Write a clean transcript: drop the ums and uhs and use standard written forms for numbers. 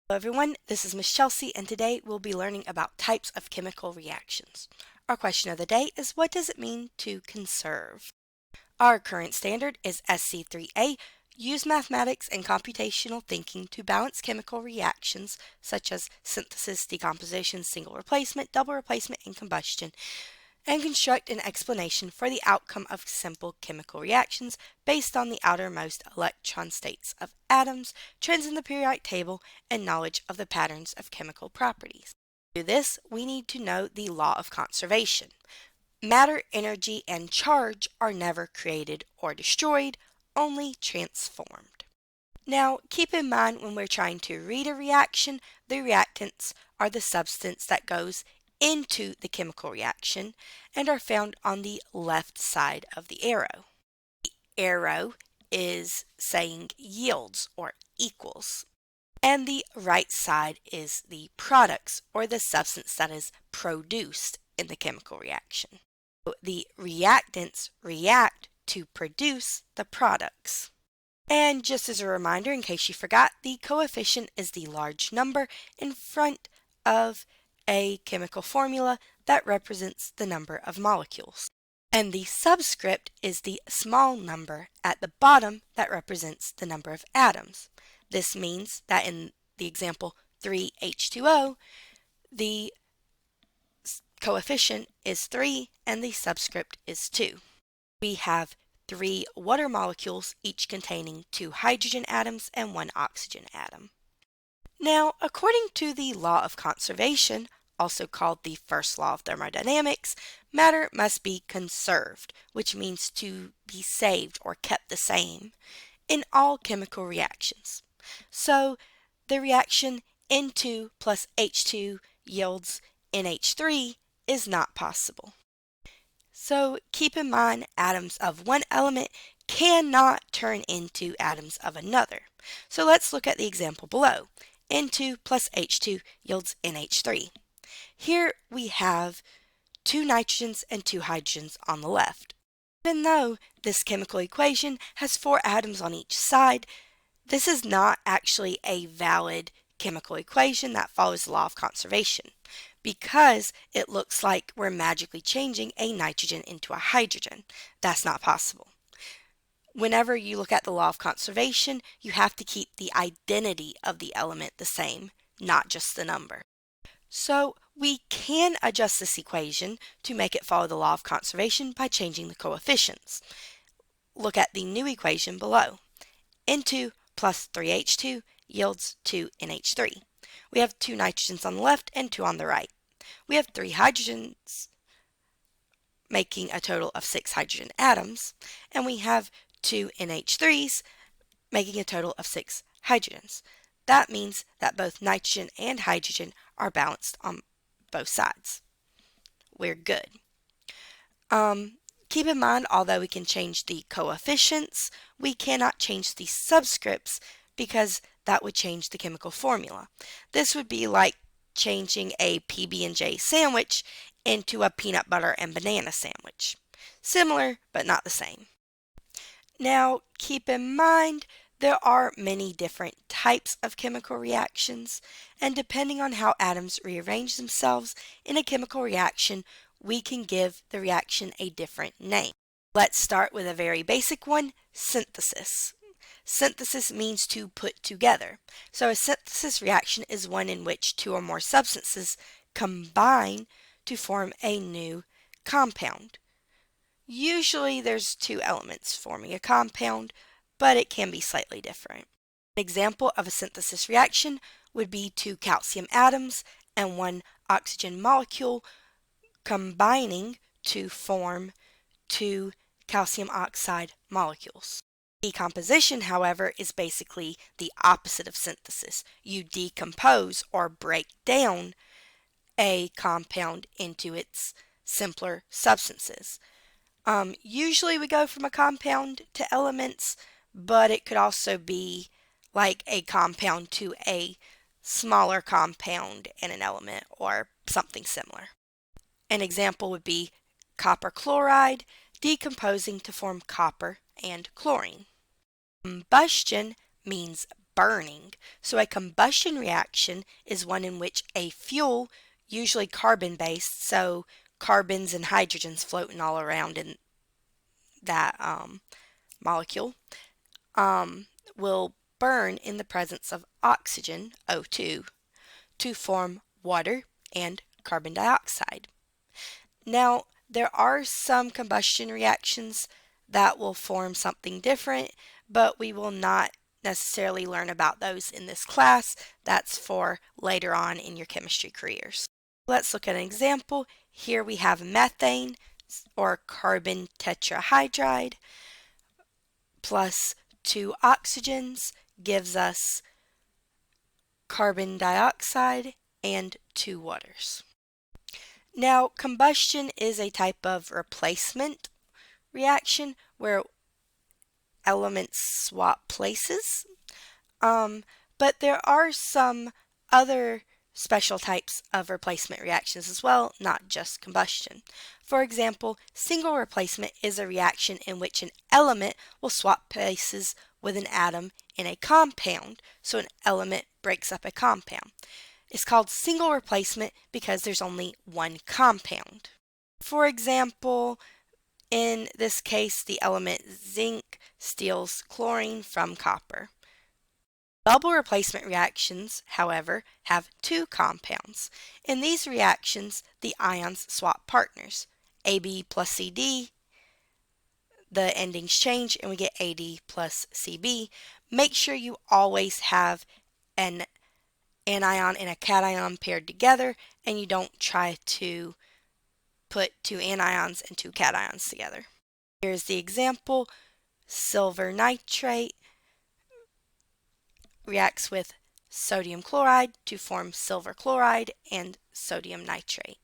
Hello everyone, this is Miss Chelsea and today we'll be learning about types of chemical reactions. Our question of the day is, what does it mean to conserve? Our current standard is SC3A. Use mathematics and computational thinking to balance chemical reactions such as synthesis, decomposition, single replacement, double replacement, and combustion, and construct an explanation for the outcome of simple chemical reactions based on the outermost electron states of atoms, trends in the periodic table, and knowledge of the patterns of chemical properties. To do this, we need to know the law of conservation. Matter, energy, and charge are never created or destroyed, only transformed. Now, keep in mind when we're trying to read a reaction, the reactants are the substance that goes into the chemical reaction and are found on the left side of the arrow. The arrow is saying yields or equals, and the right side is the products or the substance that is produced in the chemical reaction. So the reactants react to produce the products. And just as a reminder, in case you forgot, the coefficient is the large number in front of a chemical formula that represents the number of molecules. And the subscript is the small number at the bottom that represents the number of atoms. This means that in the example 3H2O, the coefficient is 3 and the subscript is 2. We have 3 water molecules, each containing 2 hydrogen atoms and 1 oxygen atom. Now, according to the law of conservation, also called the first law of thermodynamics, matter must be conserved, which means to be saved or kept the same in all chemical reactions. So, the reaction N2 plus H2 yields NH3 is not possible. So keep in mind, atoms of one element cannot turn into atoms of another. So let's look at the example below. N2 plus H2 yields NH3. Here we have 2 nitrogens and 2 hydrogens on the left. Even though this chemical equation has 4 atoms on each side, this is not actually a valid chemical equation that follows the law of conservation, because it looks like we're magically changing a nitrogen into a hydrogen. That's not possible. Whenever you look at the law of conservation, you have to keep the identity of the element the same, not just the number. So we can adjust this equation to make it follow the law of conservation by changing the coefficients. Look at the new equation below. N2 plus 3H2 yields 2NH3. We have 2 nitrogens on the left and 2 on the right. We have 3 hydrogens, making a total of 6 hydrogen atoms, and we have 2 NH3s, making a total of 6 hydrogens. That means that both nitrogen and hydrogen are balanced on both sides. We're good. Keep in mind, although we can change the coefficients, we cannot change the subscripts because that would change the chemical formula. This would be like changing a PB&J sandwich into a peanut butter and banana sandwich. Similar, but not the same. Now, keep in mind, there are many different types of chemical reactions, and depending on how atoms rearrange themselves in a chemical reaction, we can give the reaction a different name. Let's start with a very basic one, synthesis. Synthesis means to put together. So a synthesis reaction is one in which 2 or more substances combine to form a new compound. Usually there's 2 elements forming a compound, but it can be slightly different. An example of a synthesis reaction would be 2 calcium atoms and 1 oxygen molecule combining to form 2 calcium oxide molecules. Decomposition, however, is basically the opposite of synthesis. You decompose or break down a compound into its simpler substances. Usually we go from a compound to elements, but it could also be like a compound to a smaller compound in an element or something similar. An example would be copper chloride decomposing to form copper and chlorine. Combustion means burning. So a combustion reaction is one in which a fuel, usually carbon-based, so carbons and hydrogens floating all around in that molecule, will burn in the presence of oxygen, O2, to form water and carbon dioxide. Now, there are some combustion reactions that will form something different, but we will not necessarily learn about those in this class. That's for later on in your chemistry careers. Let's look at an example. Here we have methane, or carbon tetrahydride, plus 2 oxygens gives us carbon dioxide and 2 waters. Now, combustion is a type of replacement reaction where elements swap places, but there are some other special types of replacement reactions as well, not just combustion. For example, single replacement is a reaction in which an element will swap places with an atom in a compound, so an element breaks up a compound. It's called single replacement because there's only one compound. For example, in this case, the element zinc steals chlorine from copper. Double replacement reactions, however, have 2 compounds. In these reactions, the ions swap partners. AB plus CD, the endings change, and we get AD plus CB. Make sure you always have an anion and a cation paired together, and you don't try to put 2 anions and 2 cations together. Here's the example. Silver nitrate reacts with sodium chloride to form silver chloride and sodium nitrate.